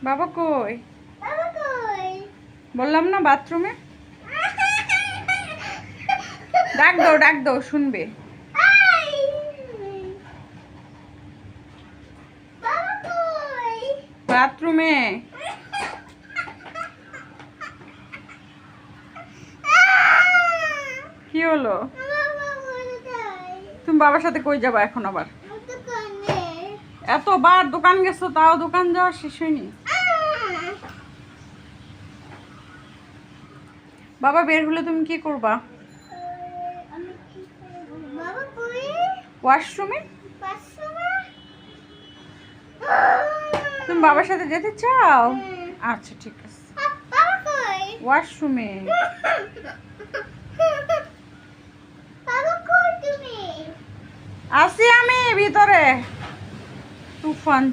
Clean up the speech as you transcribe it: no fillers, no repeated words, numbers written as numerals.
বাবা কই? বাবা কই? বললাম না বাথরুমে। ডাক দাও শুনবে। আই! বাবা কই? বাথরুমে। কি হলো? বাবা কোথায়? তুমি বাবার সাথে কই যাবা এখন আবার? দোকানে। এতবার দোকান গেছো তাও দোকান যাওয়া শেষ হয়নি। বাবা বের হলে তুমি কি করবা? আমি কি করব? বাবা কই? ওয়াশরুমে। বাথরুমে? তুমি বাবার সাথে যেতে চাও? আচ্ছা ঠিক আছে। বাবা কই? ওয়াশরুমে। বাবা কই তুমি? আসি আমি ভিতরে। তুফান